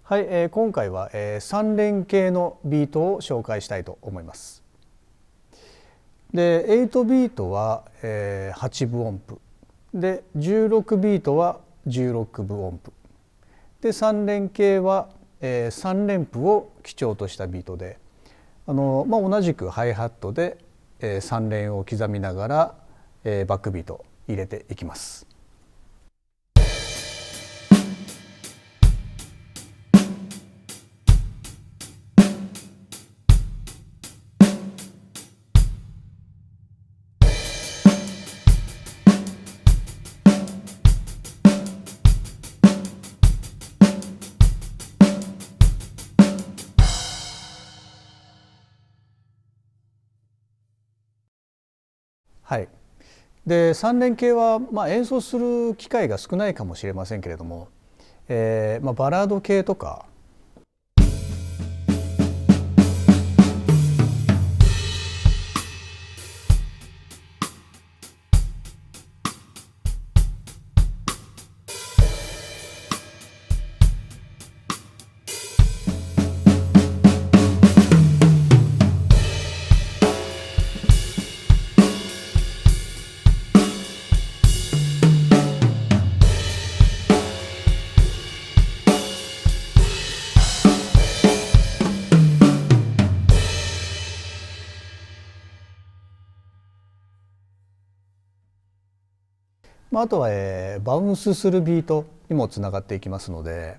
はい、今回は、3連系のビートを紹介したいと思います。で、8ビートは、8分音符で、16ビートは16分音符で、3連系は、3連符を基調としたビートで、同じくハイハットで、3連を刻みながら、バックビート入れていきます。はい、で3連系は、演奏する機会が少ないかもしれませんけれども、バラード系とかあとは、バウンスするビートにもつながっていきますので、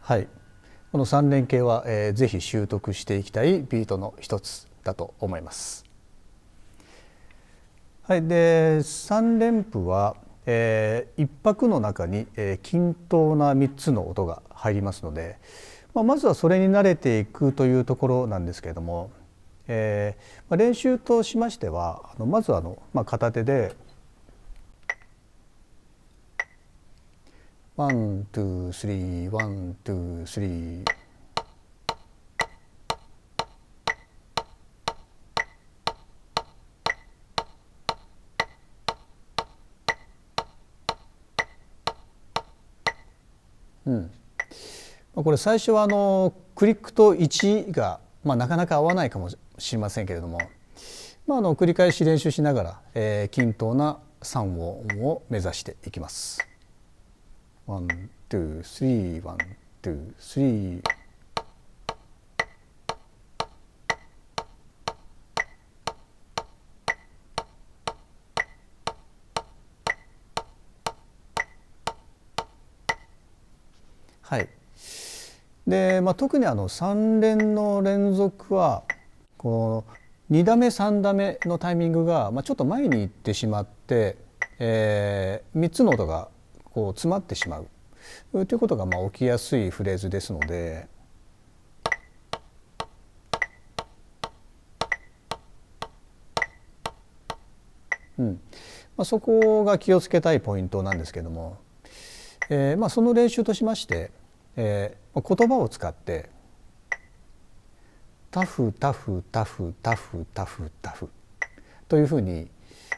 はい、この3連系は、ぜひ習得していきたいビートの一つだと思います。はい、で3連符は、1拍の中に、均等な3つの音が入りますので、まずはそれに慣れていくというところなんですけれども、練習としましてはまず片手でワン、ツー、スリー、ワン、ツー、スリー。これ最初はクリックと1が、なかなか合わないかもしれませんけれども、繰り返し練習しながら、均等な3音を目指していきます。ワン、ツー、スリー、ワン、ツー、スリー。はい。で、特に3連の連続はこの2打目3打目のタイミングが、ちょっと前に行ってしまって、3つの音がこう詰まってしまうということが起きやすいフレーズですので、そこが気をつけたいポイントなんですけども、その練習としまして、言葉を使ってタフタフタフタフタフタフというふうに、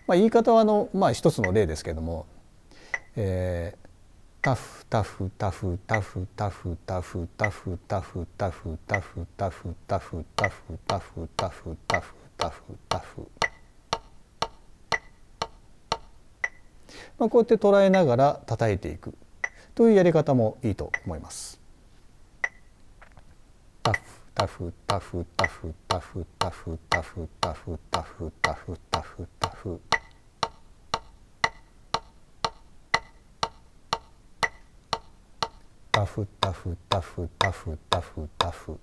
言い方は一つの例ですけども、タフタフタフタフタフタフタフタフタフタフタフタフタフタフタフタフタフタフ、こうやって捉えながら叩いていくというやり方もいいと思います。タフタフタフタフタフタフタフタフタフタフタフタフ、タタフタフタフタフタフタフ。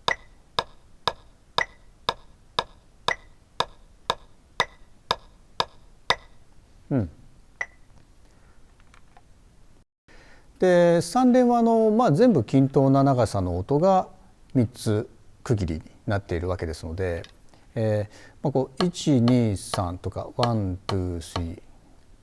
で3連は全部均等な長さの音が3つ区切りになっているわけですので、こう123とか123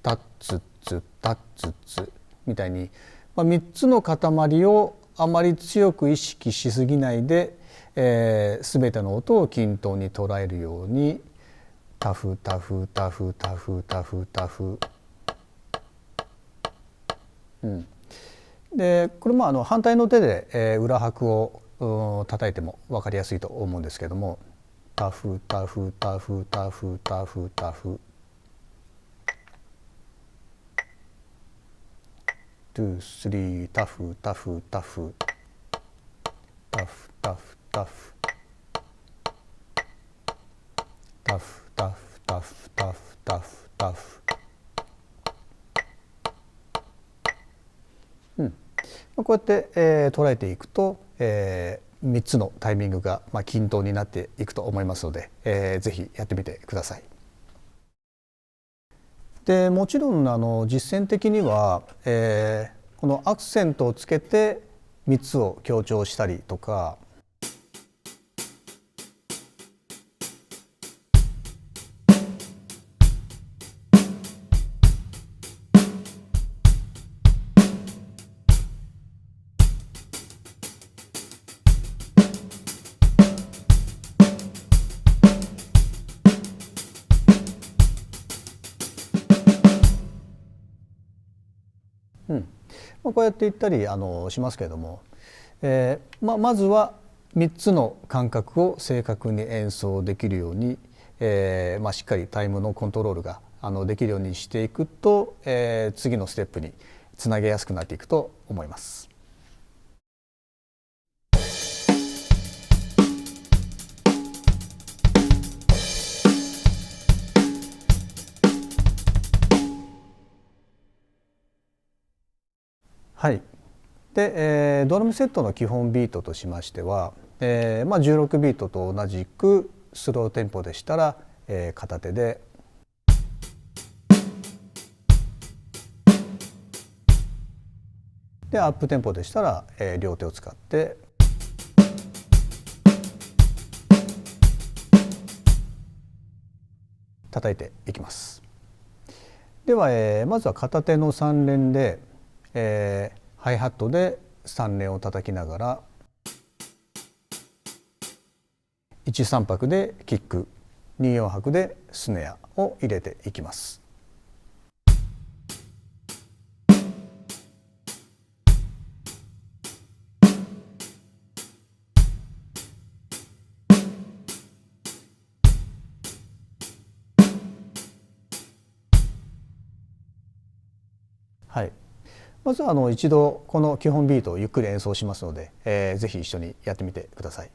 タッツッツタッツッツみたいに、3つの塊をあまり強く意識しすぎないで、全ての音を均等に捉えるようにタフタフタフタフタフタフ。でこれも反対の手で、裏拍を叩いても分かりやすいと思うんですけども、タフタフタフタフタフタフ2、3タフタフタフタフタフタフタフタフタフタフタフタフ。こうやって、捉えていくと、3つのタイミングが、均等になっていくと思いますので、ぜひやってみてください。でもちろん実践的には、このアクセントをつけて3つを強調したりとか、こうやって言ったりしますけれども、まずは3つの感覚を正確に演奏できるように、しっかりタイムのコントロールができるようにしていくと、次のステップにつなげやすくなっていくと思います。はい。で、ドラムセットの基本ビートとしましては、16ビートと同じくスローテンポでしたら、片手で、でアップテンポでしたら、両手を使って叩いていきます。では、まずは片手の3連で、ハイハットで3連を叩きながら1-3拍でキック、2-4拍でスネアを入れていきます。はい、まずは一度この基本ビートをゆっくり演奏しますので、ぜひ一緒にやってみてください。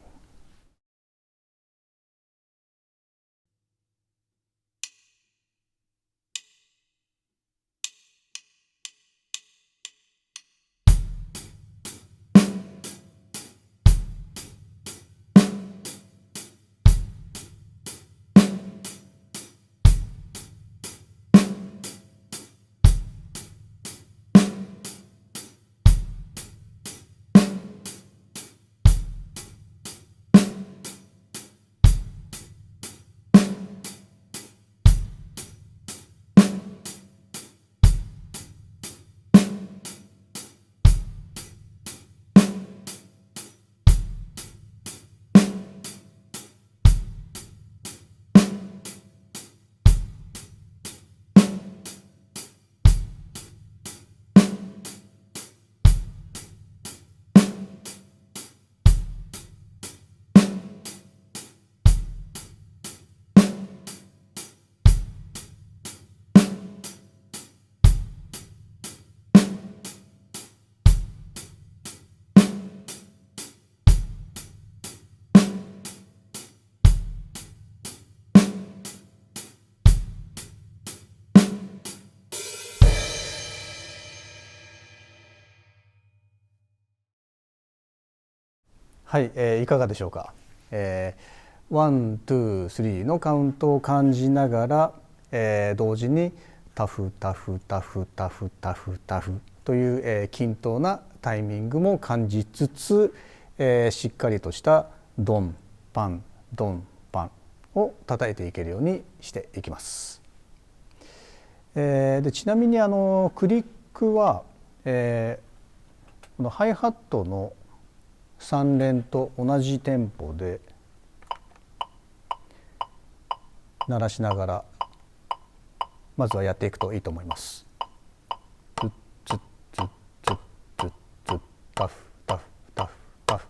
はい、いかがでしょうか。ワン、ツー、スリーのカウントを感じながら、同時にタフタフタフタフタフタフという、均等なタイミングも感じつつ、しっかりとしたドンパンドンパンを叩いていけるようにしていきます。でちなみにクリックは、このハイハットの3連と同じテンポで鳴らしながらまずはやっていくといいと思います。ツッツッツッツッツッツッタフタフタフタフタフ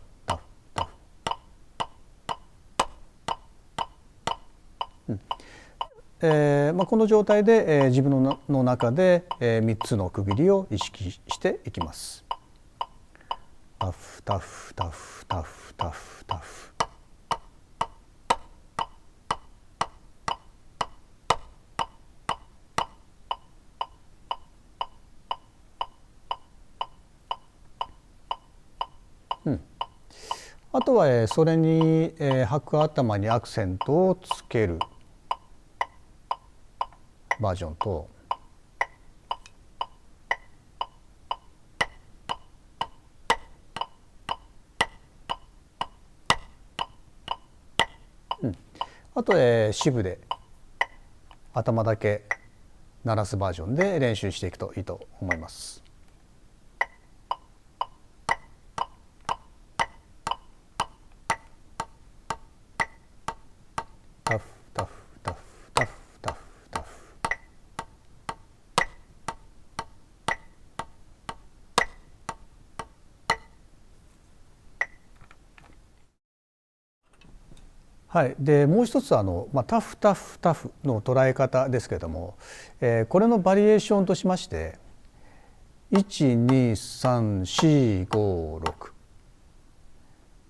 タフ。この状態で、自分の中で、3つの区切りを意識していきます。タフタフタフタフタフタフ。あとはそれに拍頭にアクセントをつけるバージョンと、あと支部で頭だけ鳴らすバージョンで練習していくといいと思います。タフタフタフタフタフタフ。はい、でもう一つタフタフタフの捉え方ですけれども、これのバリエーションとしまして12345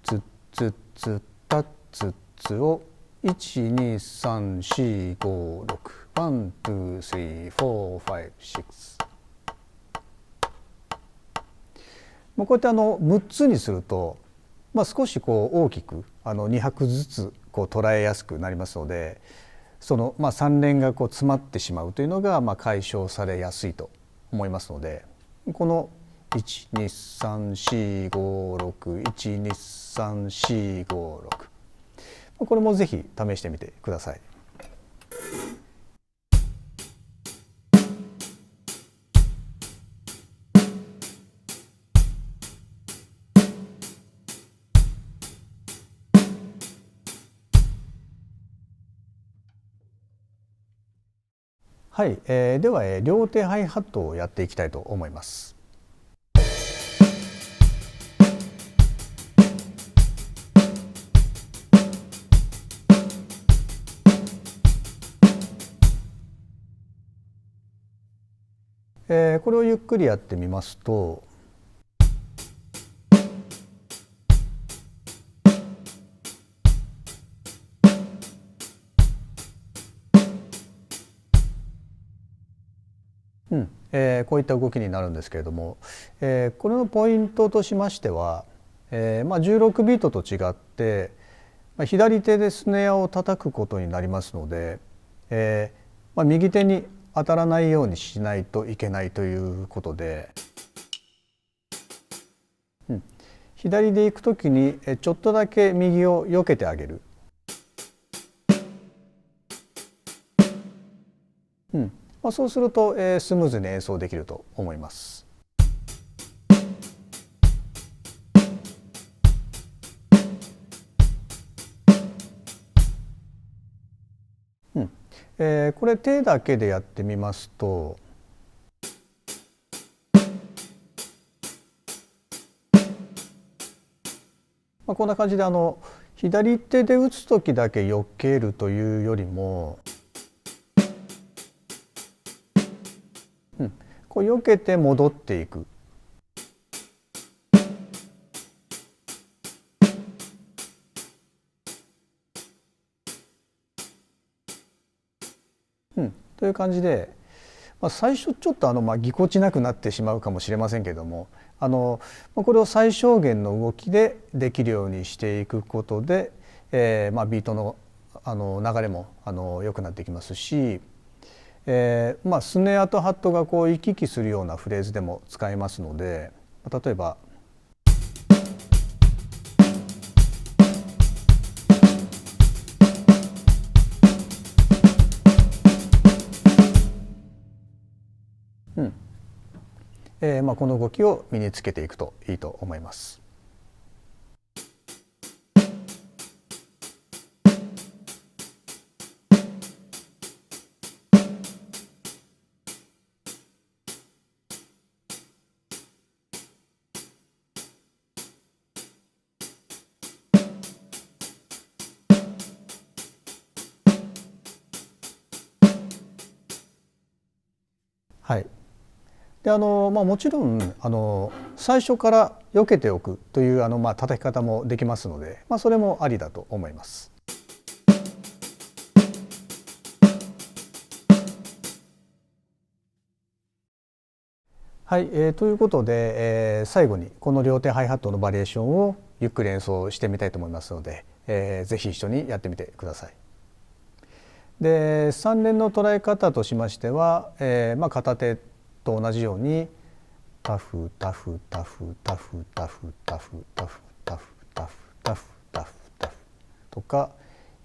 ツッツッツッタッツッツを12345612345こうやって6つにすると、少し大きく2拍ずつ捉えやすくなりますので、その3連が詰まってしまうというのが解消されやすいと思いますので、この12345612345これもぜひ試してみてください。はい、では、両手ハイハットをやっていきたいと思います。これをゆっくりやってみますと、こういった動きになるんですけれども、これのポイントとしましては、16ビートと違って、左手でスネアを叩くことになりますので、右手に当たらないようにしないといけないということで、左で行くときにちょっとだけ右を避けてあげる。そうすると、スムーズに演奏できると思います。これ手だけでやってみますと、こんな感じで左手で打つ時だけ避けるというよりも、こう避けて戻っていく。という感じで、最初ちょっとぎこちなくなってしまうかもしれませんけれども、これを最小限の動きでできるようにしていくことで、ビートの流れも良くなってきますし、スネアとハットがこう行き来するようなフレーズでも使えますので、例えばこの動きを身につけていくといいと思います。はい。でもちろん最初から避けておくという叩き方もできますので、それもありだと思います。はい、ということで、最後にこの両手ハイハットのバリエーションをゆっくり演奏してみたいと思いますので、ぜひ一緒にやってみてください。で3連の捉え方としましては、片手と同じようにタフタフタフタフタフタフタフタフタフタフタフタフとか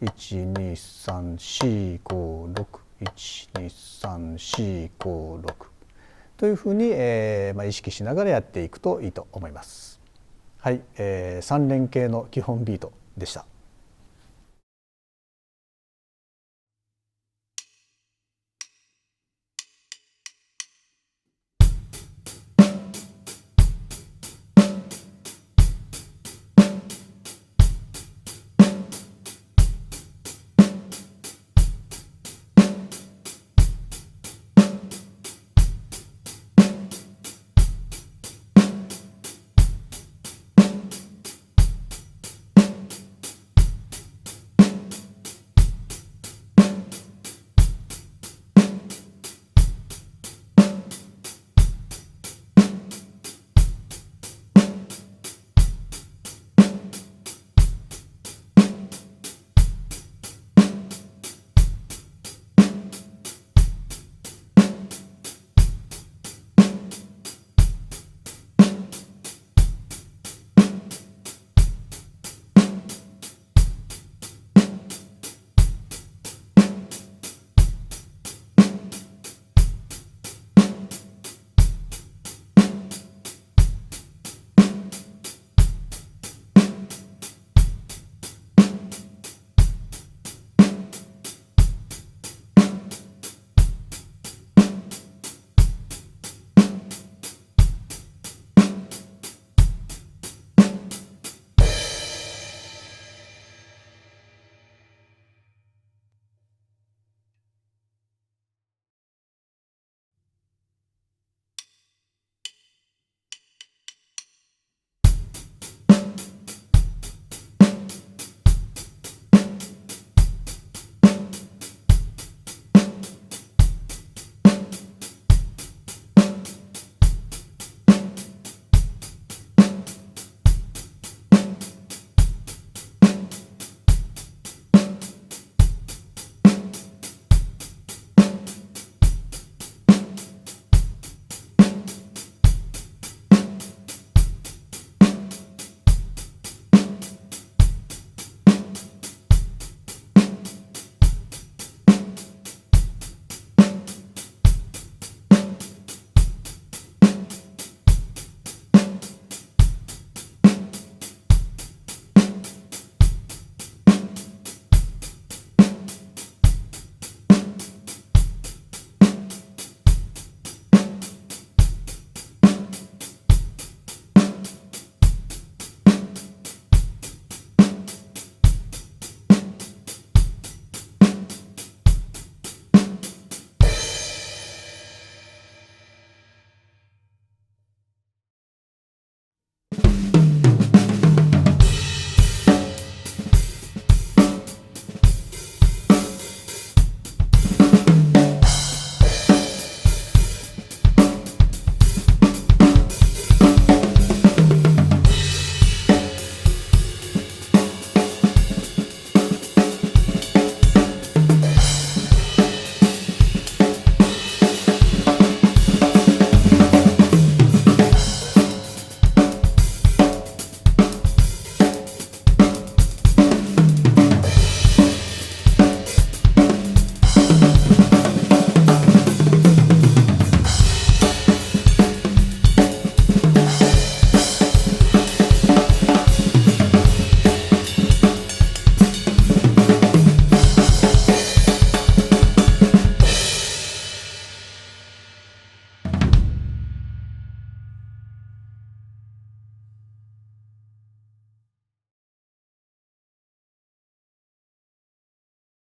12345612345というふうに、意識しながらやっていくといいと思います。はい、3連形の基本ビートでした。